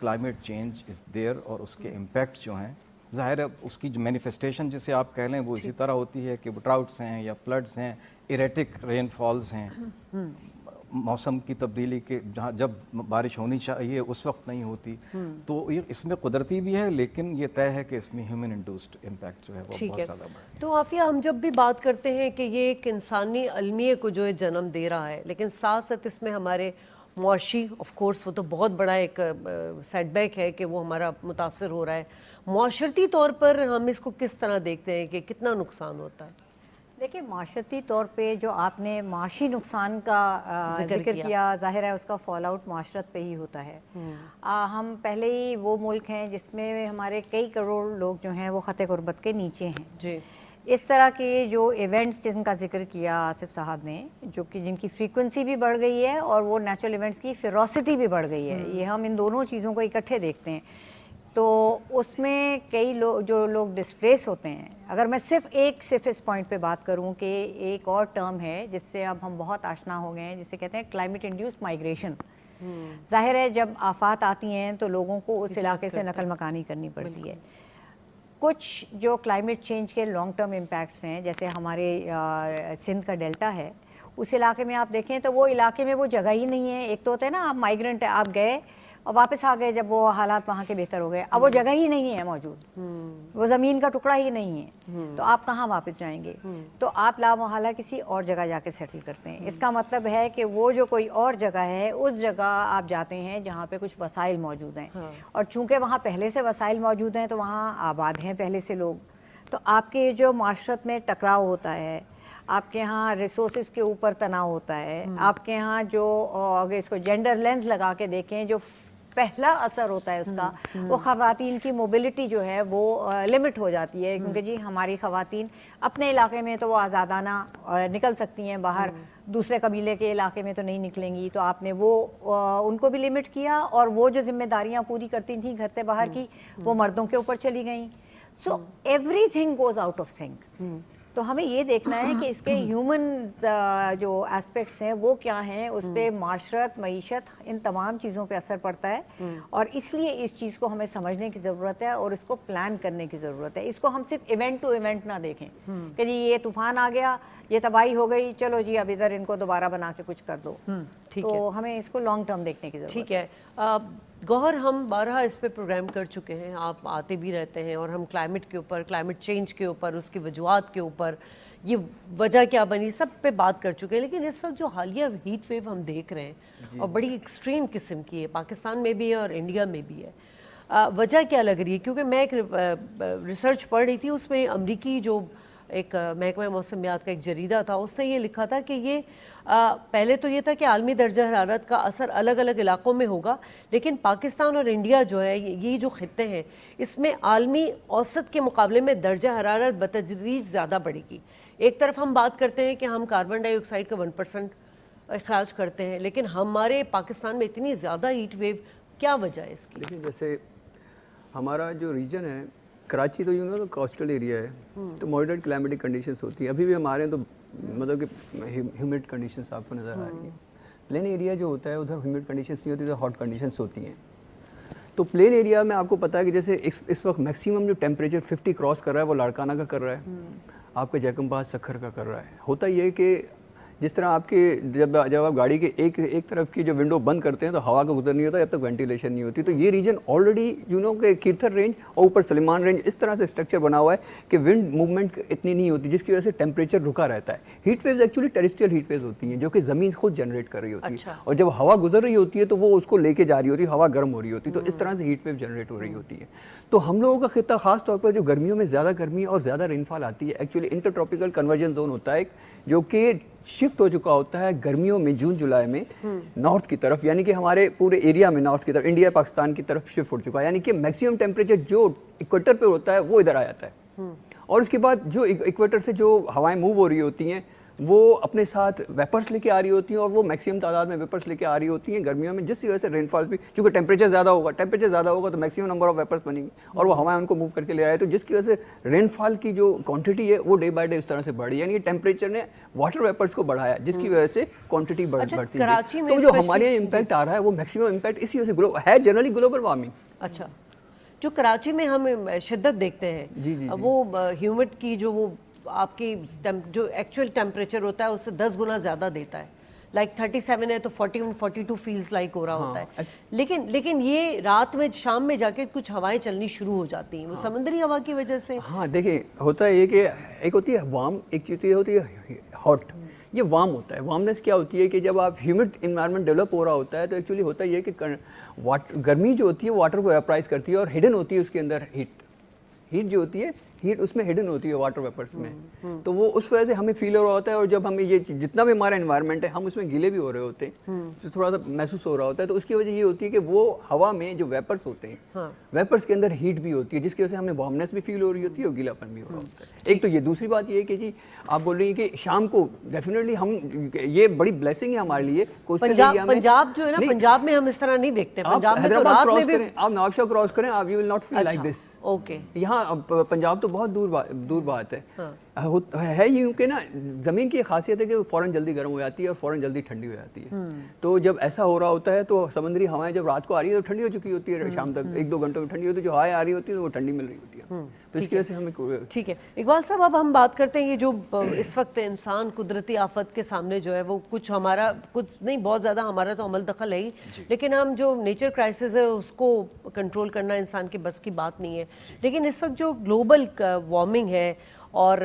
Climate change is there اور اس کے impact جو ہیں ظاہر ہے اس کی جو مینیفیسٹیشن جسے آپ کہہ لیں وہ اسی طرح ہوتی ہے کہ وہ ڈراؤٹس ہیں یا فلڈز ہیں، ایریٹک رین فالز ہیں، موسم کی تبدیلی کے جہاں جب بارش ہونی چاہیے اس وقت نہیں ہوتی. تو یہ اس میں قدرتی بھی ہے لیکن یہ طے ہے کہ اس میں ہیومن انڈیوسڈ امپیکٹ جو ہے وہ بہت زیادہ بڑا ہے. تو عافیہ، ہم جب بھی بات کرتے ہیں کہ یہ ایک انسانی المیہ کو جو ہے جنم دے رہا ہے، لیکن ساتھ ساتھ اس میں ہمارے معاشی آف کورس وہ تو بہت بڑا ایک سیٹ بیک ہے کہ وہ ہمارا متاثر ہو رہا ہے. معاشرتی طور پر ہم اس کو کس طرح دیکھتے ہیں کہ کتنا نقصان ہوتا ہے؟ دیکھیں، معاشرتی طور پہ جو آپ نے معاشی نقصان کا ذکر کیا، ظاہر ہے اس کا فال آؤٹ معاشرت پہ ہی ہوتا ہے. ہم پہلے ہی وہ ملک ہیں جس میں ہمارے کئی کروڑ لوگ جو ہیں وہ خط غربت کے نیچے ہیں. جی. اس طرح کے جو ایونٹس جن کا ذکر کیا آصف صاحب نے، جو کہ جن کی فریکوینسی بھی بڑھ گئی ہے اور وہ نیچرل ایونٹس کی فیروسٹی بھی بڑھ گئی ہے، یہ ہم ان دونوں چیزوں کو اکٹھے دیکھتے ہیں. تو اس میں کئی لوگ جو لوگ ڈسپلیس ہوتے ہیں، اگر میں صرف اس پوائنٹ پہ بات کروں کہ ایک اور ٹرم ہے جس سے اب ہم بہت آشنا ہو گئے ہیں، جسے کہتے ہیں کلائمیٹ انڈیوس مائیگریشن. ظاہر ہے جب آفات آتی ہیں تو لوگوں کو اس علاقے سے نقل مکانی کرنی پڑتی ہے. کچھ جو کلائمیٹ چینج کے لانگ ٹرم امپیکٹس ہیں، جیسے ہمارے سندھ کا ڈیلٹا ہے، اس علاقے میں آپ دیکھیں تو وہ علاقے میں وہ جگہ ہی نہیں ہے. ایک تو ہوتا ہے نا، آپ مائیگرنٹ ہے، آپ گئے اور واپس آ گئے جب وہ حالات وہاں کے بہتر ہو گئے، اب وہ جگہ ہی نہیں ہے موجود، وہ زمین کا ٹکڑا ہی نہیں ہے، تو آپ کہاں واپس جائیں گے؟ تو آپ لا محالہ کسی اور جگہ جا کے سیٹل کرتے ہیں. اس کا مطلب ہے کہ وہ جو کوئی اور جگہ ہے اس جگہ آپ جاتے ہیں جہاں پہ کچھ وسائل موجود ہیں، اور چونکہ وہاں پہلے سے وسائل موجود ہیں تو وہاں آباد ہیں پہلے سے لوگ. تو آپ کے جو معاشرت میں ٹکراؤ ہوتا ہے، آپ کے ہاں ریسورسز کے اوپر تناؤ ہوتا ہے، آپ کے ہاں جو اگر اس کو جینڈر لینز لگا کے دیکھیں، جو پہلا اثر ہوتا ہے اس کا، وہ خواتین کی موبلٹی جو ہے وہ لمٹ ہو جاتی ہے. کیونکہ جی ہماری خواتین اپنے علاقے میں تو وہ آزادانہ نکل سکتی ہیں باہر، دوسرے قبیلے کے علاقے میں تو نہیں نکلیں گی. تو آپ نے وہ ان کو بھی لمٹ کیا، اور وہ جو ذمہ داریاں پوری کرتی تھیں گھر سے باہر کی، وہ مردوں کے اوپر چلی گئیں. سو everything goes out of sync. تو ہمیں یہ دیکھنا ہے کہ اس کے ہیومن جو اسپیکٹس ہیں وہ کیا ہیں، اس پہ معاشرت، معیشت، ان تمام چیزوں پہ اثر پڑتا ہے. اور اس لیے اس چیز کو ہمیں سمجھنے کی ضرورت ہے اور اس کو پلان کرنے کی ضرورت ہے. اس کو ہم صرف ایونٹ ٹو ایونٹ نہ دیکھیں کہ جی یہ طوفان آ گیا، یہ تباہی ہو گئی، چلو جی اب ادھر ان کو دوبارہ بنا کے کچھ کر دو. تو ہمیں اس کو لانگ ٹرم دیکھنے کی ضرورت ہے. ٹھیک ہے گوہر، ہم بارہا اس پہ پروگرام کر چکے ہیں، آپ آتے بھی رہتے ہیں، اور ہم کلائمیٹ کے اوپر، کلائمیٹ چینج کے اوپر، اس کی وجوہات کے اوپر، یہ وجہ کیا بنی، سب پہ بات کر چکے ہیں. لیکن اس وقت جو حالیہ ہیٹ ویو ہم دیکھ رہے ہیں اور بڑی ایکسٹریم قسم کی ہے، پاکستان میں بھی ہے اور انڈیا میں بھی ہے، وجہ کیا لگ رہی ہے؟ کیونکہ میں ایک ریسرچ پڑھ رہی تھی، اس میں امریکی جو ایک محکمہ موسمیات کا ایک جریدہ تھا، اس نے یہ لکھا تھا کہ یہ پہلے تو یہ تھا کہ عالمی درجہ حرارت کا اثر الگ الگ علاقوں میں ہوگا، لیکن پاکستان اور انڈیا جو ہے، یہ جو خطے ہیں، اس میں عالمی اوسط کے مقابلے میں درجہ حرارت بتدریج زیادہ بڑھے گی. ایک طرف ہم بات کرتے ہیں کہ ہم کاربن ڈائی آکسائڈ کا 1% اخراج کرتے ہیں، لیکن ہمارے پاکستان میں اتنی زیادہ ہیٹ ویو، کیا وجہ ہے اس کی؟ لیکن جیسے ہمارا جو ریجن ہے، کراچی تو یوں نا تو کوسٹل ایریا ہے، تو ماڈریٹ کلائمیٹک کنڈیشنز ہوتی ہیں. ابھی بھی ہمارے تو مطلب کہ ہیومڈ کنڈیشنز آپ کو نظر آ رہی ہیں. پلین ایریا جو ہوتا ہے ادھر ہیومڈ کنڈیشنز نہیں ہوتی، تو ہاٹ کنڈیشنز ہوتی ہیں. تو پلین ایریا میں آپ کو پتہ ہے کہ جیسے اس وقت میکسیمم جو ٹیمپریچر 50 کراس کر رہا ہے وہ لاڑکانہ کا کر رہا ہے، آپ کے جیکم پاس سکھر کا کر رہا ہے. ہوتا یہ کہ جس طرح آپ کے جب آپ گاڑی کے ایک طرف کی جو ونڈو بند کرتے ہیں تو ہوا کا گزر نہیں ہوتا جب تک وینٹیلیشن نہیں ہوتی. تو یہ ریجن آلریڈی کہ کیرتھر رینج اور اوپر سلیمان رینج اس طرح سے اسٹرکچر بنا ہوا ہے کہ ونڈ موومنٹ اتنی نہیں ہوتی، جس کی وجہ سے ٹیمپریچر رکا رہتا ہے. Heat waves actually terrestrial heat waves ہوتی ہیں جو کہ زمین خود جنریٹ کر رہی ہوتی ہے، اور جب ہوا گزر رہی ہوتی ہے تو وہ اس کو لے کے جا رہی ہوتی ہے، ہوا گرم ہو رہی ہوتی ہے، تو اس طرح سے ہیٹ ویو جنریٹ ہو رہی ہوتی ہے. تو ہم لوگوں کا خطہ خاص طور پر جو گرمیوں میں زیادہ گرمی اور زیادہ رین فال آتی ہے، actually intertropical convergence zone ہوتا ہے جو کہ شفٹ ہو چکا ہوتا ہے گرمیوں میں جون جولائی میں نارتھ کی طرف، یعنی کہ ہمارے پورے ایریا میں نارتھ کی طرف، انڈیا پاکستان کی طرف شفٹ ہو چکا ہے. یعنی کہ میکسیمم ٹیمپریچر جو ایکویٹر پہ ہوتا ہے وہ ادھر آ جاتا ہے، اور اس کے بعد جو ایکویٹر سے جو ہوائیں موو ہو رہی ہوتی ہیں وہ اپنے ساتھ ویپرس لے کے آ رہی ہوتی ہیں اور وہ میکسیمم تعداد میں ویپرس لے کے آ رہی ہوتی ہیں گرمیوں میں, جس کی وجہ سے رین فال بھی, چونکہ ٹیمپریچر زیادہ ہوگا تو میکسیمم نمبر آف ویپرس بنیں گی اور وہ ہوائیں ان کو موو کر کے لے آئے, تو جس کی وجہ سے رین فال کی جو کوانٹٹی ہے وہ ڈے بائی ڈے اس طرح سے بڑھی, یعنی ٹیمپریچر نے واٹر ویپرس کو بڑھایا جس کی وجہ سے کوانٹٹی بڑھتی ہے. تو جو ہمارے یہاں امپیکٹ آ رہا ہے وہ میکسیمم امپیکٹ اسی وجہ سے ہے جنرلی گلوبل وارمنگ. اچھا, جو کراچی میں ہم شدت دیکھتے ہیں وہ ہیومڈ کی جو وہ آپ کی جو ایکچوئل ٹیمپریچر ہوتا ہے اس سے 10 گنا زیادہ دیتا ہے, لائک 37 ہے تو 41 42 فیلز لائک ہو رہا ہوتا ہے. لیکن یہ رات میں شام میں جا کے کچھ ہوائیں چلنی شروع ہو جاتی ہیں, وہ سمندری ہوا کی وجہ سے. ہاں دیکھیں, ہوتا ہے یہ کہ ایک ہوتی ہے وارم, ایک چیز یہ ہوتی ہے ہاٹ. یہ وارم ہوتا ہے. وارمنیس کیا ہوتی ہے کہ جب آپ ہیومڈ انوائرمنٹ ڈیولپ ہو رہا ہوتا ہے تو ایکچولی ہوتا یہ ہے کہ گرمی جو ہوتی ہے واٹر کو ویپرائز کرتی ہے اور ہڈن ہوتی ہے اس کے اندر ہیٹ جو ہوتی ہے, ہیٹ اس میں ہڈن ہوتی ہے واٹر ویپرس میں, تو وہ اس وجہ سے ہمیں فیل ہو رہا ہوتا ہے. اور جب ہمیں یہ جتنا بھی ہمارا انوائرمنٹ ہے ہم اس میں گیلے بھی ہو رہے ہوتے ہیں, تو تھوڑا سا محسوس ہو رہا ہوتا ہے. تو اس کی وجہ یہ ہوتی ہے کہ وہ ہوا میں جو ویپرس ہوتے ہیں, ویپرس کے اندر ہیٹ بھی ہوتی ہے جس کی وجہ سے ہمیں وارمنیس بھی فیل ہو رہی ہوتی ہے اور گیلاپن بھی ہو رہا ہوتا ہے. ایک تو یہ, دوسری بات یہ ہے کہ جی آپ بول رہی ہیں کہ شام کو ڈیفینیٹلی ہم, یہ بڑی بلیسنگ ہے ہمارے لیے. پنجاب جو ہے نا, پنجاب میں ہم اس طرح نہیں دیکھتے. پنجاب میں تو رات میں بھی آپ نواب شاہ کراس کریں, آپ you will not feel like this. Okay, یہاں پنجاب تو بہت دور بات ہے یوں کہ نا زمین کی خاصیت ہے کہ فوراً جلدی گرم ہو جاتی ہے اور فوراً جلدی ٹھنڈی ہو جاتی ہے. تو جب ایسا ہو رہا ہوتا ہے تو سمندری ہوائیں جب رات کو آ رہی ہے تو ٹھنڈی ہو چکی ہوتی ہے, شام تک 1-2 گھنٹوں میں ٹھنڈی ہوتی ہے, جو ہوائیں آ رہی ہوتی ہیں وہ ٹھنڈی مل رہی ہوتی ہے. تو اس کی وجہ سے ہمیں ٹھیک ہے. اقبال صاحب, اب ہم بات کرتے ہیں یہ جو اس وقت انسان قدرتی آفت کے سامنے جو ہے وہ کچھ ہمارا کچھ نہیں, بہت زیادہ ہمارا تو عمل دخل ہے ہی, لیکن ہم جو نیچر کرائسس ہے اس کو کنٹرول کرنا انسان کی بس کی بات نہیں ہے. لیکن اس وقت جو گلوبل وارمنگ ہے اور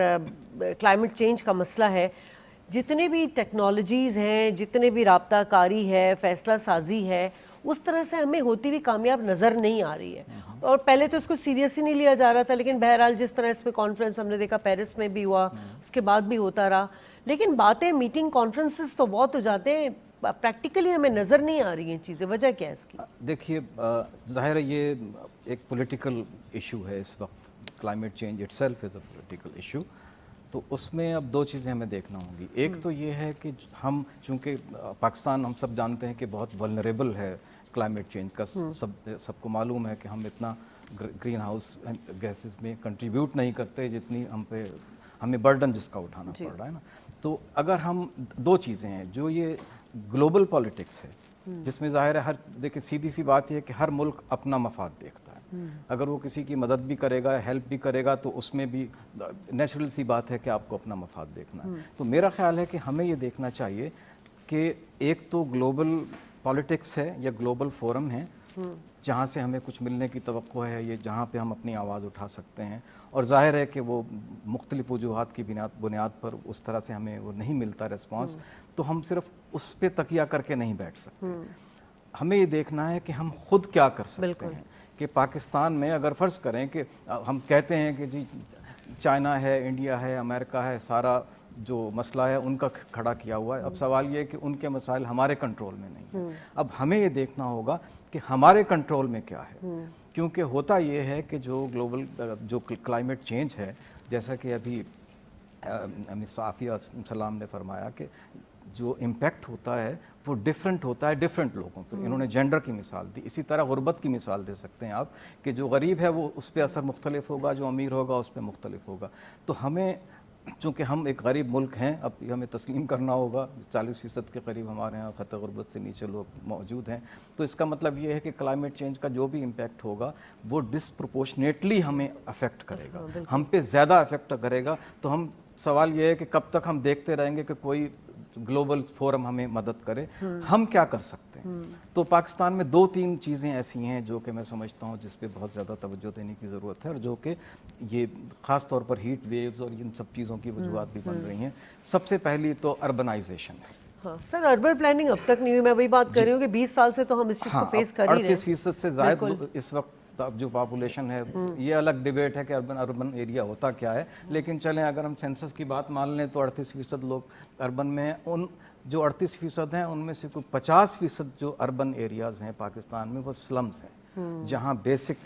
کلائمیٹ چینج کا مسئلہ ہے, جتنے بھی ٹیکنالوجیز ہیں, جتنے بھی رابطہ کاری ہے, فیصلہ سازی ہے, اس طرح سے ہمیں ہوتی ہوئی کامیاب نظر نہیں آ رہی ہے. اور پہلے تو اس کو سیریس ہی نہیں لیا جا رہا تھا, لیکن بہرحال جس طرح اس پہ کانفرنس ہم نے دیکھا پیرس میں بھی ہوا, اس کے بعد بھی ہوتا رہا, لیکن باتیں میٹنگ کانفرنسز تو بہت ہو جاتے ہیں, پریکٹیکلی ہمیں نظر نہیں آ رہی ہیں چیزیں. وجہ کیا ہے اس کی؟ دیکھیے, ظاہر ہے یہ ایک پولیٹیکل ایشو ہے اس وقت. Climate change it self is a political issue. تو اس میں اب 2 چیزیں ہمیں دیکھنا ہوں گی. ایک تو یہ ہے کہ ہم چونکہ پاکستان ہم سب جانتے ہیں کہ بہت ولنریبل ہے کلائمیٹ چینج کا, سب کو معلوم ہے کہ ہم اتنا گرین ہاؤس گیسز میں کنٹریبیوٹ نہیں کرتے جتنی ہمیں برڈن جس کا اٹھانا پڑ رہا ہے نا. تو اگر ہم 2 چیزیں ہیں, جو یہ گلوبل پالیٹکس ہے جس میں ظاہر ہے دیکھیں سیدھی سی بات یہ ہے کہ ہر ملک اپنا مفاد دیکھتا ہے. اگر وہ کسی کی مدد بھی کرے گا, ہیلپ بھی کرے گا, تو اس میں بھی نیچرل سی بات ہے کہ آپ کو اپنا مفاد دیکھنا ہے. تو میرا خیال ہے کہ ہمیں یہ دیکھنا چاہیے کہ ایک تو گلوبل پالیٹکس ہے یا گلوبل فورم ہے جہاں سے ہمیں کچھ ملنے کی توقع ہے, یہ جہاں پہ ہم اپنی آواز اٹھا سکتے ہیں, اور ظاہر ہے کہ وہ مختلف وجوہات کی بنیاد پر اس طرح سے ہمیں وہ نہیں ملتا ریسپانس, تو ہم صرف اس پہ تکیہ کر کے نہیں بیٹھ سکتے. ہمیں یہ دیکھنا ہے کہ ہم خود کیا کر سکتے ہیں. کہ پاکستان میں اگر فرض کریں کہ ہم کہتے ہیں کہ جی چائنا ہے, انڈیا ہے, امریکہ ہے, سارا جو مسئلہ ہے ان کا کھڑا کیا ہوا ہے. اب سوال یہ ہے کہ ان کے مسائل ہمارے کنٹرول میں نہیں ہیں. اب ہمیں یہ دیکھنا ہوگا کہ ہمارے کنٹرول میں کیا ہے, کیونکہ ہوتا یہ ہے کہ جو گلوبل جو کلائمیٹ چینج ہے, جیسا کہ ابھی صافیہ سلام نے فرمایا کہ جو امپیکٹ ہوتا ہے وہ ڈیفرنٹ ہوتا ہے ڈیفرنٹ لوگوں پہ. انہوں نے جینڈر کی مثال دی, اسی طرح غربت کی مثال دے سکتے ہیں آپ کہ جو غریب ہے وہ اس پہ اثر مختلف ہوگا, جو امیر ہوگا اس پہ مختلف ہوگا. تو ہمیں چونکہ ہم ایک غریب ملک ہیں, اب ہمیں تسلیم کرنا ہوگا 40% کے قریب ہمارے یہاں خط غربت سے نیچے لوگ موجود ہیں. تو اس کا مطلب یہ ہے کہ کلائمیٹ چینج کا جو بھی امپیکٹ ہوگا وہ ڈسپروپورشنیٹلی ہمیں افیکٹ کرے گا, ہم پہ زیادہ افیکٹ کرے گا. تو ہم سوال یہ ہے کہ کب تک ہم دیکھتے رہیں گے کہ کوئی گلوبل فورم ہمیں مدد کرے, ہم کیا کر سکتے ہیں. تو پاکستان میں 2-3 چیزیں ایسی ہیں جو کہ میں سمجھتا ہوں جس پہ بہت زیادہ توجہ دینے کی ضرورت ہے, اور جو کہ یہ خاص طور پر ہیٹ ویوز اور ان سب چیزوں کی وجوہات بھی بن رہی ہیں. سب سے پہلی تو اربنائزیشن ہے. ہاں سر, اربن پلاننگ اب تک نہیں ہوئی. میں وہی بات کر رہی ہوں کہ 20 سال سے تو ہم اس چیز کو فیس کر ہی رہے ہیں. 38% سے زائد اس وقت اب جو پاپولیشن ہے, یہ الگ ڈیبیٹ ہے کہ اربن ایریا ہوتا کیا ہے, لیکن چلیں اگر ہم سینسس کی بات مان لیں تو 38% لوگ اربن میں ہیں. ان جو 38% ہیں ان میں سے کوئی 50% جو اربن ایریاز ہیں پاکستان میں وہ سلمز ہیں, جہاں بیسک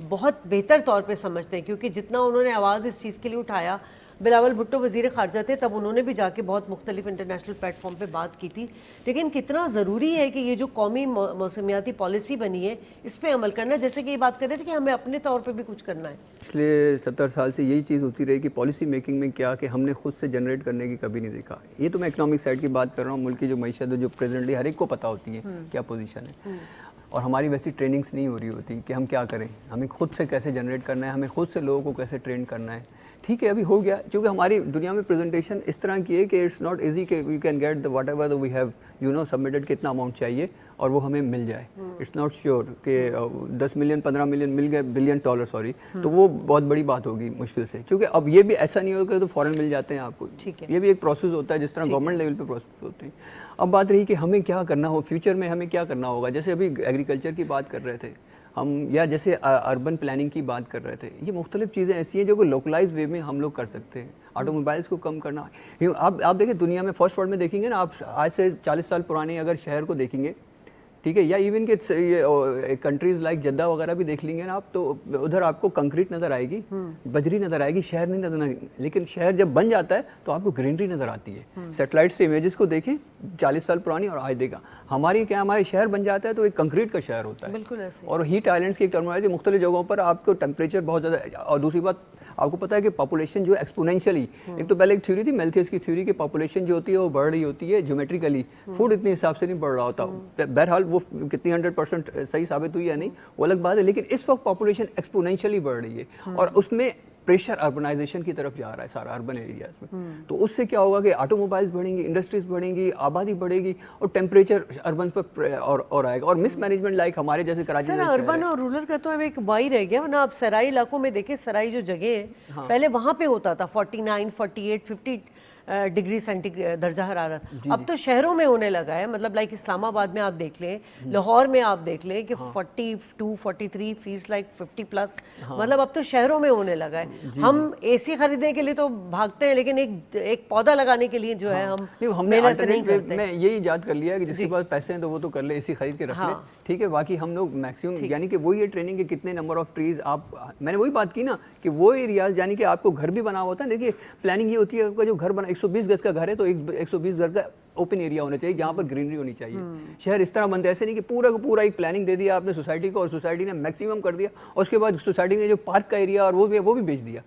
بہت بہتر طور پہ سمجھتے ہیں، کیونکہ جتنا انہوں نے آواز اس چیز کے لیے اٹھایا، بلاول بھٹو وزیر خارجہ تھے تب انہوں نے بھی جا کے بہت مختلف انٹرنیشنل پلیٹ فارم پہ بات کی تھی، لیکن کتنا ضروری ہے کہ یہ جو قومی موسمیاتی پالیسی بنی ہے اس پہ عمل کرنا ہے، جیسے کہ یہ بات کر رہے تھے کہ ہمیں اپنے طور پہ بھی کچھ کرنا ہے. پچھلے 70 سال سے یہی چیز ہوتی رہی کہ پالیسی میکنگ میں کیا کہ ہم نے خود سے جنریٹ کرنے کی کبھی نہیں دیکھا. یہ تو میں اکنامک سائڈ کی بات کر رہا ہوں، ملک کی جو معیشت ہے جو پریزنٹلی ہر ایک کو پتہ ہوتی ہے کیا پوزیشن ہے، اور ہماری ویسی ٹریننگس نہیں ہو رہی ہوتی کہ ہم کیا کریں، ہمیں خود سے کیسے جنریٹ کرنا ہے، ہمیں خود سے لوگوں کو کیسے ٹرین کرنا ہے. ٹھیک ہے ابھی ہو گیا، چونکہ ہماری دنیا میں پریزنٹیشن اس طرح کی ہے کہ اٹس ناٹ ایزی کہ we can get whatever we have submitted کتنا اماؤنٹ چاہیے اور وہ ہمیں مل جائے. اٹس ناٹ شیور کہ 10 ملین 15 ملین مل گئے بلین ڈالر سوری، تو وہ بہت بڑی بات ہوگی مشکل سے، کیونکہ اب یہ بھی ایسا نہیں ہوگا کہ تو فوراً مل جاتے ہیں آپ کو. یہ بھی ایک پروسیس ہوتا ہے جس طرح گورنمنٹ لیول پہ پروسیس ہوتے ہیں. اب بات رہی کہ ہمیں کیا کرنا ہو فیوچر میں، ہمیں کیا کرنا ہوگا. جیسے ابھی ایگریکلچر کی بات کر رہے تھے ہم، یا جیسے اربن پلاننگ کی بات کر رہے تھے، یہ مختلف چیزیں ایسی ہیں جو کہ لوکلائز وے میں ہم لوگ کر سکتے ہیں. آٹو موبائلس کو کم کرنا، آپ دیکھیں دنیا میں فرسٹ ورلڈ میں دیکھیں گے نا، آپ آج سے 40 سال پرانے اگر شہر کو دیکھیں گے، ٹھیک ہے، یا ایون کہ یہ کنٹریز لائک جدہ وغیرہ بھی دیکھ لیں گے نا آپ، تو ادھر آپ کو کنکریٹ نظر آئے گی، بجری نظر آئے گی، شہر نہیں نظر آئے گی. لیکن شہر جب بن جاتا ہے تو آپ کو گرینری نظر آتی ہے. سیٹلائٹ سے امیجز کو دیکھیں 40 سال پرانی اور آج دیکھا، ہمارے شہر بن جاتا ہے تو ایک کنکریٹ کا شہر ہوتا ہے. بالکل ایسے. اور ہیٹ آئلینڈس کی ایک ٹرمنالوجی، مختلف جگہوں پر آپ کو ٹیمپریچر بہت زیادہ. اور دوسری بات آپ کو پتہ ہے کہ پاپولیشن جو ایکسپونینشلی، ایک تو پہلے ایک تھیوری تھی میلتھیس کی تھیوری کہ پاپولیشن جو ہوتی ہے وہ بڑھ رہی ہوتی ہے جیومیٹریکلی، فوڈ اتنے حساب سے نہیں بڑھ رہا ہوتا. بہرحال وہ کتنی 100% صحیح ثابت ہوئی یا نہیں وہ الگ بات ہے، لیکن اس وقت پاپولیشن ایکسپونینشلی بڑھ رہی ہے اور اس میں پریشر اربنائزیشن کی طرف جا رہا ہے سارا اربن ایریاز میں. تو اس سے کیا ہوگا کہ آٹو موبائلس بڑھیں گی، انڈسٹریز بڑھیں گی، آبادی بڑھے گی اور ٹیمپریچر اربن پر اور آئے گا. اور مس مینجمنٹ لائک ہمارے جیسے کراچی سر اربن اور رورل کا تو اب ایک وائی رہ گیا نا. آپ سرائی علاقوں میں دیکھیں، سرائی جو جگہ ہے پہلے وہاں پہ ہوتا تھا 49 48 50 ڈگری سینٹی درجہ حرارت، اب تو شہروں میں ہونے لگا ہے. مطلب لائک اسلام آباد میں آپ دیکھ لیں، لاہور میں آپ دیکھ لیں کہ 42 43 فیلز لائک 50+، مطلب اب تو شہروں میں ہونے لگا ہے. ہم اے سی خریدنے کے لیے تو بھاگتے ہیں، لیکن ایک پودا لگانے کے لیے جو ہے ہم محنت نہیں کرتے. میں یہی ایجاد کر لیا کہ جس کے پاس پیسے ہیں تو وہ تو کر لے، اے سی خرید کے رکھ لے، ٹھیک ہے. باقی ہم لوگ میکسیمم یعنی کہ وہی ہے ٹریننگ کے کتنے نمبر آف ٹریز آپ، میں نے وہی بات کی نا کہ وہ ایریاز یعنی کہ آپ کو گھر بھی بنا ہوتا ہے. دیکھیے پلاننگ یہ ہوتی ہے کہ جو گھر بنا 120 گز کا گھر ہے تو 120 گز کا اوپن ایریا ہونا چاہیے جہاں پر گرینری ہونی چاہیے. شہر اس طرح بنتے ایسے نہیں کہ پورا کا پورا ایک پلاننگ دے دیا آپ نے سوسائٹی کو اور سوسائٹی نے میکسیمم کر دیا اور اس کے بعد سوسائٹی نے جو پارک کا ایریا اور وہ بھی بیچ دیا.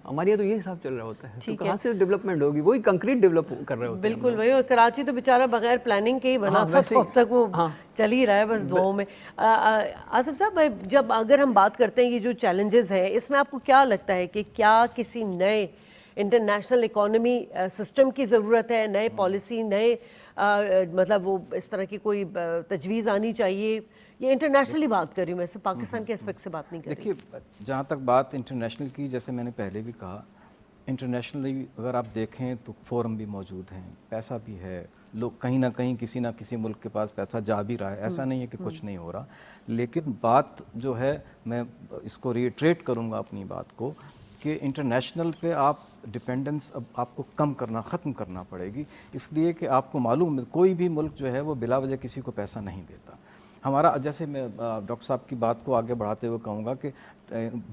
ہمارے یہاں تو یہ حساب چل رہا ہوتا ہے. تو کہاں سے ڈیولپمنٹ ہوگی؟ وہی کنکریٹ ڈیولپ کر رہے ہوتے ہیں. بالکل وہی. اور کراچی تو بیچارہ بغیر پلاننگ کے ہی بنا تھا، تو اب تک وہ چل ہی رہا ہے بس دعاؤں میں. آصف صاحب، جب اگر ہم بات کرتے ہیں یہ جو چیلنجز ہیں، اس میں آپ کو کیا لگتا ہے کہ کیا کسی نئے انٹرنیشنل اکانومی سسٹم کی ضرورت ہے، نئے پالیسی، نئے مطلب وہ اس طرح کی کوئی تجویز آنی چاہیے؟ یہ انٹرنیشنلی بات کر رہی ہوں، میں سے پاکستان کے اسپیکٹ سے بات نہیں کر رہی. دیکھیے جہاں تک بات انٹرنیشنل کی، جیسے میں نے پہلے بھی کہا، انٹرنیشنلی اگر آپ دیکھیں تو فورم بھی موجود ہیں، پیسہ بھی ہے، لوگ کہیں نہ کہیں کسی نہ کسی ملک کے پاس پیسہ جا بھی رہا ہے. ایسا نہیں ہے کہ کچھ نہیں ہو رہا. لیکن بات جو ہے، میں اس کو ریٹریٹ کروں گا اپنی بات کو، کہ انٹرنیشنل پہ آپ ڈپینڈنس اب آپ کو کم کرنا، ختم کرنا پڑے گی. اس لیے کہ آپ کو معلوم ہے کوئی بھی ملک جو ہے وہ بلا وجہ کسی کو پیسہ نہیں دیتا. ہمارا جیسے میں ڈاکٹر صاحب کی بات کو آگے بڑھاتے ہوئے کہوں گا کہ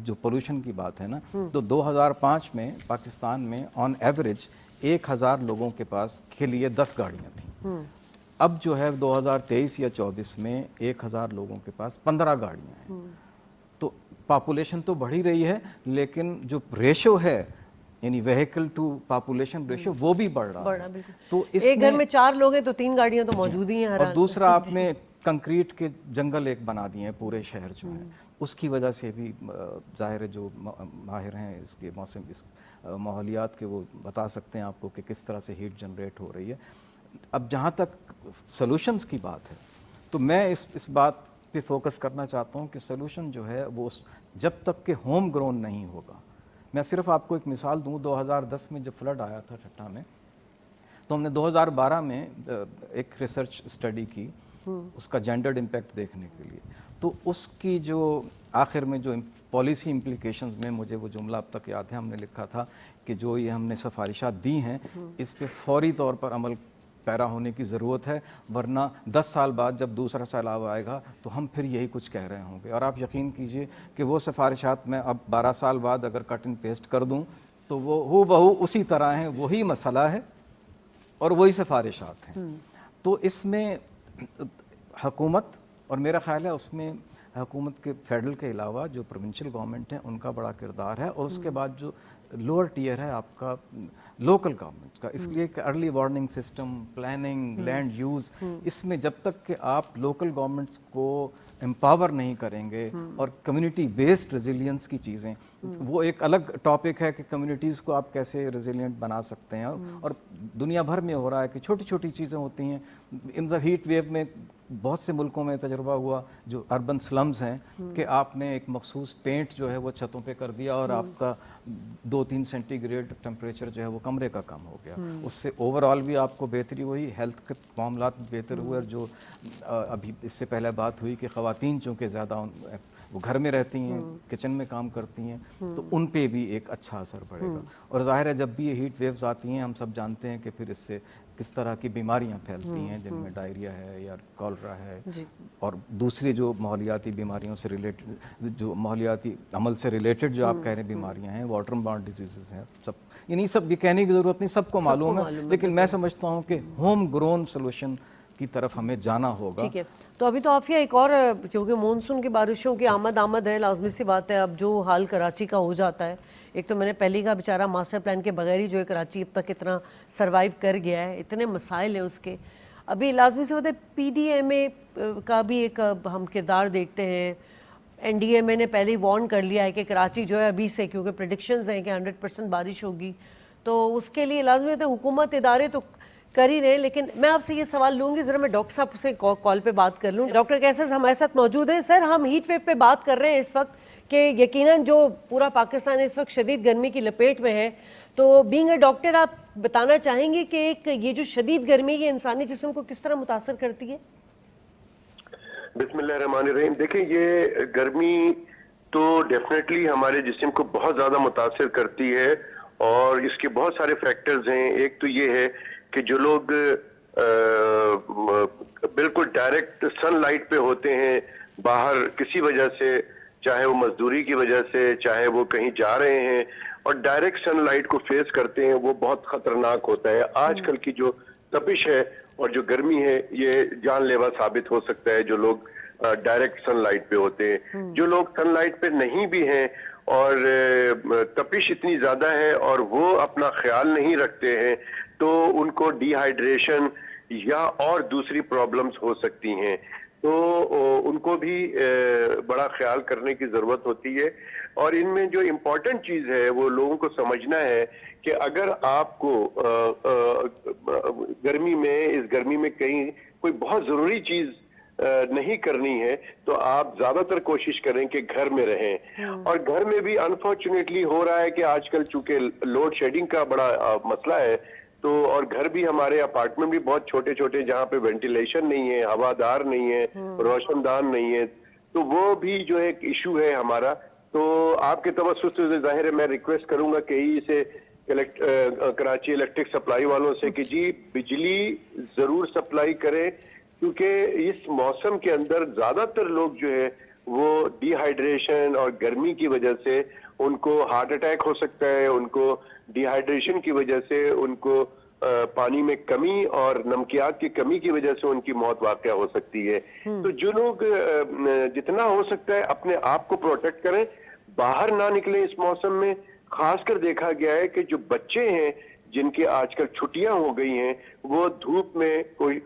جو پولوشن کی بات ہے نا، تو 2005 میں پاکستان میں آن ایوریج 1000 لوگوں کے پاس کے لیے 10 گاڑیاں تھیں. اب جو ہے 2023 یا 24 میں 1000 لوگوں کے پاس 15 گاڑیاں ہیں. تو پاپولیشن تو بڑھ ہی رہی ہے، لیکن جو ریشو ہے یعنی وہیکل ٹو پاپولیشن ریشو وہ بھی بڑھ رہا ہے. تو ایک گھر میں 4 لوگ ہیں تو 3 گاڑیاں تو موجود ہی ہیں. اور دوسرا آپ نے کنکریٹ کے جنگل ایک بنا دیے ہیں پورے شہر جو ہیں، اس کی وجہ سے بھی ظاہر ہے جو ماہر ہیں اس کے موسم اس ماحولیات کے، وہ بتا سکتے ہیں آپ کو کہ کس طرح سے ہیٹ جنریٹ ہو رہی ہے. اب جہاں تک سلوشنز کی بات ہے تو میں اس بات پہ فوکس کرنا چاہتا ہوں کہ سلوشن جو ہے وہ جب تک کہ ہوم گرون نہیں ہوگا. میں صرف آپ کو ایک مثال دوں. 2010 میں جب فلڈ آیا تھا ٹھٹھا میں، تو ہم نے 2012 میں ایک ریسرچ اسٹڈی کی اس کا جینڈرڈ امپیکٹ دیکھنے کے لیے. تو اس کی جو آخر میں جو پالیسی امپلیکیشنز میں مجھے وہ جملہ اب تک یاد ہے، ہم نے لکھا تھا کہ جو یہ ہم نے سفارشات دی ہیں اس پہ فوری طور پر عمل پیرا ہونے کی ضرورت ہے، ورنہ 10 سال بعد جب دوسرا سیلاب آئے گا تو ہم پھر یہی کچھ کہہ رہے ہوں گے. اور آپ یقین کیجئے کہ وہ سفارشات میں اب 12 سال بعد اگر کٹ اینڈ پیسٹ کر دوں تو وہ ہو بہو اسی طرح ہیں، وہی مسئلہ ہے اور وہی سفارشات ہیں. تو اس میں حکومت، اور میرا خیال ہے اس میں حکومت کے فیڈرل کے علاوہ جو پروونشل گورنمنٹ ہیں ان کا بڑا کردار ہے، اور اس کے بعد جو لوور ٹیئر ہے آپ کا لوکل گورنمنٹ کا. اس لیے کہ early warning system, planning, land use, اس میں جب تک کہ آپ لوکل گورنمنٹس کو امپاور نہیں کریں گے اور کمیونٹی بیسڈ ریزیلینس کی چیزیں، وہ ایک الگ ٹاپک ہے کہ کمیونٹیز کو آپ کیسے ریزیلینٹ بنا سکتے ہیں. اور دنیا بھر میں ہو رہا ہے کہ چھوٹی چھوٹی چیزیں ہوتی ہیں. ان دا ہیٹ ویو میں بہت سے ملکوں میں تجربہ ہوا جو اربن سلمز ہیں کہ آپ نے ایک مخصوص پینٹ جو ہے وہ چھتوں پہ کر دیا اور آپ کا 2-3 سینٹی گریڈ ٹیمپریچر جو ہے وہ کمرے کا کم ہو گیا. اس سے اوور آل بھی آپ کو بہتری ہوئی، ہیلتھ کے معاملات بہتر ہوئے. اور جو ابھی اس سے پہلے بات ہوئی کہ خواتین چونکہ زیادہ وہ گھر میں رہتی ہیں، کچن میں کام کرتی ہیں، تو ان پہ بھی ایک اچھا اثر پڑے گا. اور ظاہر ہے جب بھی یہ ہیٹ ویوز آتی ہیں ہم سب جانتے ہیں کہ پھر اس سے کس طرح کی بیماریاں پھیلتی ہیں، جن میں ڈائریا ہے یا کالرا ہے اور دوسری جو ماحولیاتی بیماریوں سے ریلیٹڈ، جو ماحولیاتی عمل سے ریلیٹڈ جو آپ کہہ رہے ہیں بیماریاں ہیں، واٹر بارن ڈیزیزز ہیں. سب یعنی سب یہ کہنے کی ضرورت نہیں، سب کو معلوم ہے. لیکن میں سمجھتا ہوں کہ ہوم گرون سولوشن کی طرف ہمیں جانا ہوگا. ٹھیک ہے. تو ابھی تو عافیہ ایک اور، کیونکہ مونسون کی بارشوں کی آمد ہے، لازمی سی بات ہے. اب جو حال کراچی کا ہو جاتا ہے، ایک تو میں نے پہلی کا بیچارہ ماسٹر پلان کے بغیر ہی جو ہے کراچی اب تک اتنا سروائیو کر گیا ہے، اتنے مسائل ہیں اس کے. ابھی لازمی سی بات ہے پی ڈی ایم اے کا بھی ایک ہم کردار دیکھتے ہیں. این ڈی ایم اے نے پہلے ہی وارن کر لیا ہے کہ کراچی جو ہے ابھی سے، کیونکہ پریڈکشنز ہیں کہ 100% بارش ہوگی، تو اس کے لیے لازمی ہوتا ہے حکومت ادارے تو کر ہی رہے. لیکن میں آپ سے یہ سوال لوں گی، ذرا میں ڈاکٹر صاحب سے کال پہ بات کر لوں. ڈاکٹر کیسر ہمارے ساتھ موجود ہیں. سر، ہم ہیٹ ویو پہ بات کر رہے ہیں اس وقت کہ یقیناً جو پورا پاکستان اس وقت شدید گرمی کی لپیٹ میں ہے. تو بینگ اے ڈاکٹر آپ بتانا چاہیں گے کہ ایک یہ جو شدید گرمی یہ انسانی جسم کو کس طرح متاثر کرتی ہے؟ بسم اللہ الرحمن الرحیم. دیکھیں، یہ گرمی تو ڈیفینیٹلی ہمارے جسم کو بہت زیادہ متاثر کرتی ہے، اور اس کے بہت سارے فیکٹرز ہیں. ایک تو یہ ہے کہ جو لوگ بالکل ڈائریکٹ سن لائٹ پہ ہوتے ہیں باہر کسی وجہ سے، چاہے وہ مزدوری کی وجہ سے، چاہے وہ کہیں جا رہے ہیں، اور ڈائریکٹ سن لائٹ کو فیس کرتے ہیں، وہ بہت خطرناک ہوتا ہے. آج کل کی جو تپش ہے اور جو گرمی ہے یہ جان لیوا ثابت ہو سکتا ہے جو لوگ ڈائریکٹ سن لائٹ پہ ہوتے ہیں. جو لوگ سن لائٹ پہ نہیں بھی ہیں اور تپش اتنی زیادہ ہے اور وہ اپنا خیال نہیں رکھتے ہیں، تو ان کو ڈی ہائیڈریشن یا اور دوسری پرابلمز ہو سکتی ہیں. تو ان کو بھی بڑا خیال کرنے کی ضرورت ہوتی ہے. اور ان میں جو امپورٹنٹ چیز ہے وہ لوگوں کو سمجھنا ہے کہ اگر آپ کو اس گرمی میں کہیں کوئی بہت ضروری چیز نہیں کرنی ہے تو آپ زیادہ تر کوشش کریں کہ گھر میں رہیں. اور گھر میں بھی انفارچونیٹلی ہو رہا ہے کہ آج کل چونکہ لوڈ شیڈنگ کا بڑا مسئلہ ہے، تو اور گھر بھی ہمارے اپارٹمنٹ بھی بہت چھوٹے چھوٹے جہاں پہ وینٹیلیشن نہیں ہے، ہوادار نہیں ہے، روشن دان نہیں ہے، تو وہ بھی جو ایک ایشو ہے ہمارا. تو آپ کے توسط سے ظاہر ہے میں ریکویسٹ کروں گا کہ اسے کراچی الیکٹرک سپلائی والوں سے کہ جی بجلی ضرور سپلائی کریں، کیونکہ اس موسم کے اندر زیادہ تر لوگ جو ہے وہ ڈی ہائیڈریشن اور گرمی کی وجہ سے ان کو ہارٹ اٹیک ہو سکتا ہے، ان کو ڈی ہائیڈریشن کی وجہ سے ان کو پانی میں کمی اور نمکیات کی کمی کی وجہ سے ان کی موت واقع ہو سکتی ہے. تو جو لوگ جتنا ہو سکتا ہے اپنے آپ کو پروٹیکٹ کریں، باہر نہ نکلیں اس موسم میں. خاص کر دیکھا گیا ہے کہ جو بچے ہیں جن کی آج کل چھٹیاں ہو گئی ہیں، وہ دھوپ میں کوئی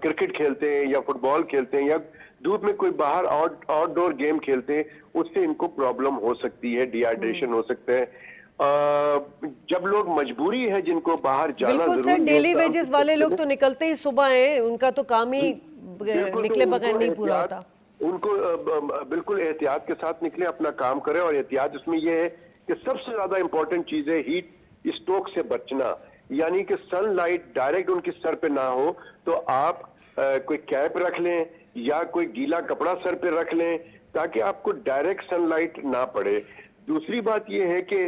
کرکٹ کھیلتے ہیں یا فٹ بال کھیلتے ہیں یا دھوپ میں کوئی باہر آؤٹ ڈور گیم کھیلتے ہیں، اس سے ان کو پرابلم ہو سکتی ہے، ڈی ہائیڈریشن ہو سکتا ہے. جب لوگ مجبوری ہے جن کو باہر جانا بالکل سر، ڈیلی ویجز والے لوگ تو نکلتے ہی صبح ہیں، ان کا تو کام ہی نکلے بغیر نہیں پورا ہوتا. ان کو بالکل احتیاط کے ساتھ نکلے، اپنا کام کریں. اور احتیاط اس میں یہ ہے کہ سب سے زیادہ امپورٹنٹ چیز ہے ہیٹ اسٹروک سے بچنا، یعنی کہ سن لائٹ ڈائریکٹ ان کے سر پہ نہ ہو. تو آپ کوئی کیپ رکھ لیں یا کوئی گیلا کپڑا سر پہ رکھ لیں تاکہ آپ کو ڈائریکٹ سن لائٹ نہ پڑے. دوسری بات یہ ہے کہ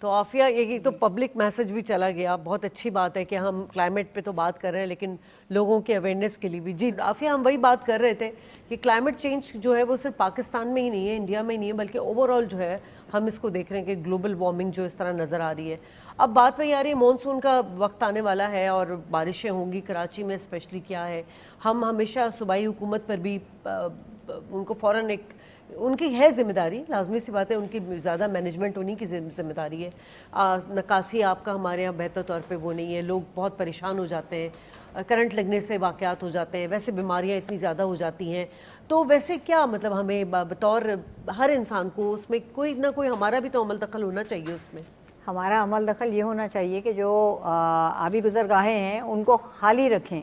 تو عافیہ ایک تو پبلک میسج بھی چلا گیا, بہت اچھی بات ہے کہ ہم کلائمیٹ پہ تو بات کر رہے ہیں لیکن لوگوں کے اویئرنیس کے لیے بھی. جی عافیہ, ہم وہی بات کر رہے تھے کہ کلائمیٹ چینج جو ہے وہ صرف پاکستان میں ہی نہیں ہے, انڈیا میں ہی نہیں ہے, بلکہ اوور آل جو ہے ہم اس کو دیکھ رہے ہیں کہ گلوبل وارمنگ جو اس طرح نظر آ رہی ہے. اب بات وہی آ رہی ہے, مونسون کا وقت آنے والا ہے اور بارشیں ہوں گی کراچی میں اسپیشلی. کیا ہے, ہم ہمیشہ صوبائی حکومت پر بھی ان کو فوراً ایک ان کی ہے ذمہ داری, لازمی سی بات ہے, ان کی زیادہ مینجمنٹ انہی کی ذمہ داری ہے. نکاسی آپ کا ہمارے یہاں بہتر طور پہ وہ نہیں ہے, لوگ بہت پریشان ہو جاتے ہیں, کرنٹ لگنے سے واقعات ہو جاتے ہیں, ویسے بیماریاں اتنی زیادہ ہو جاتی ہیں. تو ویسے کیا مطلب ہمیں بطور ہر انسان کو اس میں کوئی نہ کوئی ہمارا بھی تو عمل دخل ہونا چاہیے اس میں. ہمارا عمل دخل یہ ہونا چاہیے کہ جو آبی گزرگاہیں ہیں ان کو خالی رکھیں.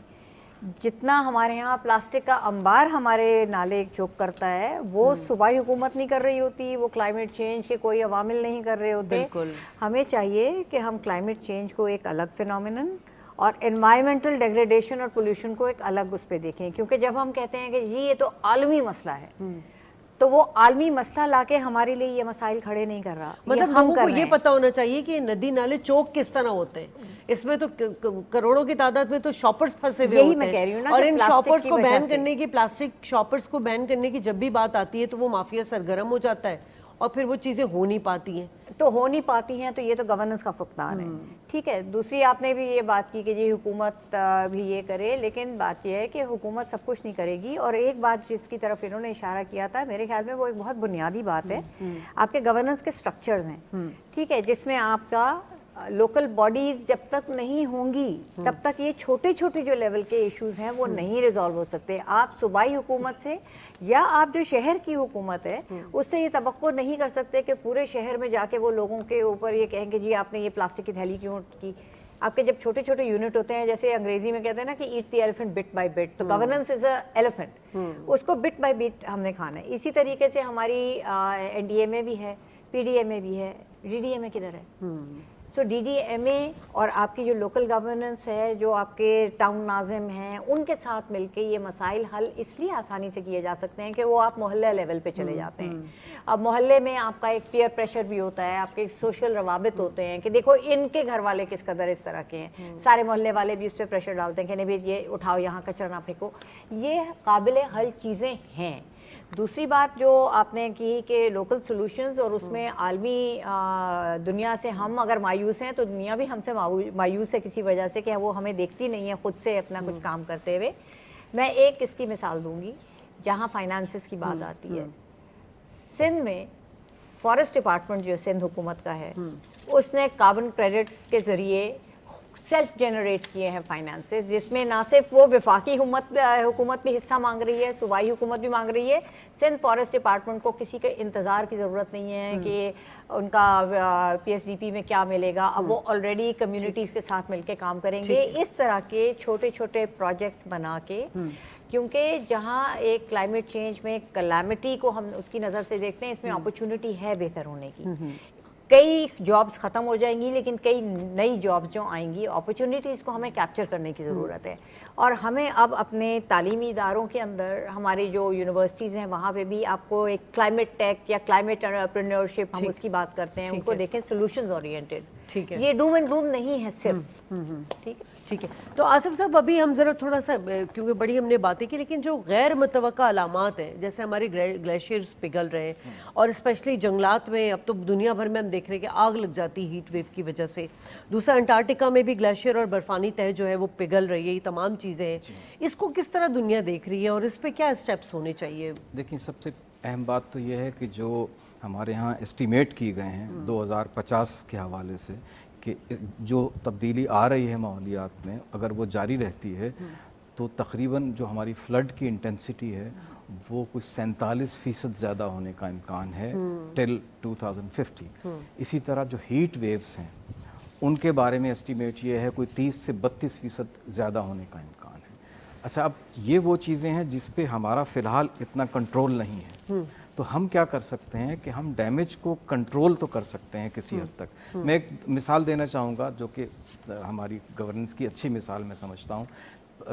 جتنا ہمارے ہاں پلاسٹک کا انبار ہمارے نالے چوک کرتا ہے وہ صوبائی حکومت نہیں کر رہی ہوتی, وہ کلائمیٹ چینج کے کوئی عوامل نہیں کر رہے ہوتے. بالکل. ہمیں چاہیے کہ ہم کلائمیٹ چینج کو ایک الگ فینومینن اور انوائرمنٹل ڈیگریڈیشن اور پولیوشن کو ایک الگ اس پہ دیکھیں, کیونکہ جب ہم کہتے ہیں کہ جی یہ تو عالمی مسئلہ ہے, تو وہ عالمی مسئلہ لا کے ہمارے لیے یہ مسائل کھڑے نہیں کر رہا. مطلب لوگوں کو یہ پتہ ہونا چاہیے کہ ندی نالے چوک کس طرح ہوتے ہیں. اس میں تو کروڑوں کی تعداد میں تو شاپرز پھنسے ہوئے ہوتے ہیں, اور ان شاپرز کو بین کرنے کی, پلاسٹک شاپرز کو بین کرنے کی جب بھی بات آتی ہے تو وہ مافیا سرگرم ہو جاتا ہے اور پھر وہ چیزیں ہو نہیں پاتی ہیں. تو ہو نہیں پاتی ہیں, تو یہ تو گورننس کا فقدان ہے. ٹھیک ہے, دوسری آپ نے بھی یہ بات کی کہ جی حکومت بھی یہ کرے, لیکن بات یہ ہے کہ حکومت سب کچھ نہیں کرے گی. اور ایک بات جس کی طرف انہوں نے اشارہ کیا تھا, میرے خیال میں وہ ایک بہت بنیادی بات ہے. آپ کے گورننس کے سٹرکچرز ہیں, ٹھیک ہے, جس میں آپ کا لوکل باڈیز جب تک نہیں ہوں گی تب تک یہ چھوٹے چھوٹے جو لیول کے ایشوز ہیں وہ نہیں ریزالو ہو سکتے. آپ صوبائی حکومت سے یا آپ جو شہر کی حکومت ہے اس سے یہ توقع نہیں کر سکتے کہ پورے شہر میں جا کے وہ لوگوں کے اوپر یہ کہیں کہ جی آپ نے یہ پلاسٹک کی تھیلی کیوں کی. آپ کے جب چھوٹے چھوٹے یونٹ ہوتے ہیں, جیسے انگریزی میں کہتے ہیں نا کہ eat the elephant bit by bit, تو گورننس از اے ایلیفنٹ, اس کو بٹ بائی بٹ ہم نے کھانا ہے. اسی طریقے سے ہماری این ڈی ایم اے بھی ہے, پی ڈی ایم اے بھی ہے, ڈی ڈی ایم اے کدھر ہے؟ سو ڈی ڈی ایم اے اور آپ کی جو لوکل گورننس ہے, جو آپ کے ٹاؤن ناظم ہیں, ان کے ساتھ مل کے یہ مسائل حل اس لیے آسانی سے کیے جا سکتے ہیں کہ وہ آپ محلہ لیول پہ چلے جاتے ہیں. اب محلے میں آپ کا ایک پیئر پریشر بھی ہوتا ہے, آپ کے ایک سوشل روابط ہوتے ہیں کہ دیکھو ان کے گھر والے کس قدر اس طرح کے ہیں, سارے محلے والے بھی اس پہ پریشر ڈالتے ہیں کہ نہیں بھائی یہ اٹھاؤ, یہاں کچرا نہ پھینکو. یہ قابل حل چیزیں ہیں. دوسری بات جو آپ نے کی کہ لوکل سولوشنز, اور اس میں عالمی دنیا سے ہم اگر مایوس ہیں تو دنیا بھی ہم سے مایوس ہے کسی وجہ سے کہ وہ ہمیں دیکھتی نہیں ہے خود سے اپنا کچھ کام کرتے ہوئے. میں ایک اس کی مثال دوں گی جہاں فائنانسز کی بات آتی ہے. سندھ میں فارسٹ ڈپارٹمنٹ جو سندھ حکومت کا ہے, اس نے کاربن کریڈٹس کے ذریعے سیلف جنریٹ کیے ہیں فائنانسز, جس میں نہ صرف وہ وفاقی حکومت بھی حصہ مانگ رہی ہے, صوبائی حکومت بھی مانگ رہی ہے. سندھ فارسٹ ڈپارٹمنٹ کو کسی کے انتظار کی ضرورت نہیں ہے کہ ان کا پی ایس ڈی پی میں کیا ملے گا. اب وہ آلریڈی کمیونٹیز کے ساتھ مل کے کام کریں گے. اس طرح کے چھوٹے چھوٹے پروجیکٹس بنا کے, کیونکہ جہاں ایک کلائمیٹ چینج میں کلیمٹی کو ہم اس کی نظر سے دیکھتے ہیں, اس میں اپرچونٹی ہے بہتر ہونے کی. کئی جابس ختم ہو جائیں گی لیکن کئی نئی جابس جو آئیں گی, اپرچونیٹیز کو ہمیں کیپچر کرنے کی ضرورت ہے. اور ہمیں اب اپنے تعلیمی اداروں کے اندر, ہماری جو یونیورسٹیز ہیں وہاں پہ بھی آپ کو ایک کلائمیٹ ٹیک یا کلائمیٹ انٹرپرینیورشپ ہم اس کی بات کرتے ہیں, ان کو دیکھیں سولوشنز اورینٹڈ. یہ ڈوم اینڈ گلوم نہیں ہے صرف. ٹھیک ہے, ٹھیک ہے. تو آصف صاحب ابھی ہم ذرا تھوڑا سا, کیونکہ بڑی ہم نے باتیں کی, لیکن جو غیر متوقع علامات ہیں جیسے ہمارے گلیشیئرز پگھل رہے ہیں, اور اسپیشلی جنگلات میں اب تو دنیا بھر میں ہم دیکھ رہے ہیں کہ آگ لگ جاتی ہے ہیٹ ویو کی وجہ سے. دوسرا انٹارکٹیکا میں بھی گلیشیئر اور برفانی تہ جو ہے وہ پگھل رہی ہے. یہ تمام چیزیں ہیں, اس کو کس طرح دنیا دیکھ رہی ہے اور اس پہ کیا اسٹیپس ہونے چاہیے؟ دیکھیں, سب سے اہم بات تو یہ ہے کہ جو ہمارے ہاں اسٹیمیٹ کی گئے ہیں 2050 کے حوالے سے کہ جو تبدیلی آ رہی ہے ماحولیات میں, اگر وہ جاری رہتی ہے تو تقریباً جو ہماری فلڈ کی انٹینسٹی ہے وہ کچھ 47% زیادہ ہونے کا امکان ہے ٹل 2050. اسی طرح جو ہیٹ ویوز ہیں ان کے بارے میں اسٹیمیٹ یہ ہے کوئی 30 سے 32% زیادہ ہونے کا امکان ہے. اچھا, اب یہ وہ چیزیں ہیں جس پہ ہمارا فی الحال اتنا کنٹرول نہیں ہے. تو ہم کیا کر سکتے ہیں کہ ہم ڈیمیج کو کنٹرول تو کر سکتے ہیں کسی حد تک. میں ایک مثال دینا چاہوں گا جو کہ ہماری گورننس کی اچھی مثال میں سمجھتا ہوں.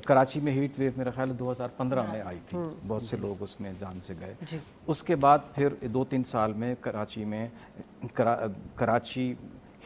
کراچی میں ہیٹ ویو میرا خیال 2015 میں آئی تھی, بہت سے لوگ اس میں جان سے گئے. اس کے بعد پھر 2-3 سال میں کراچی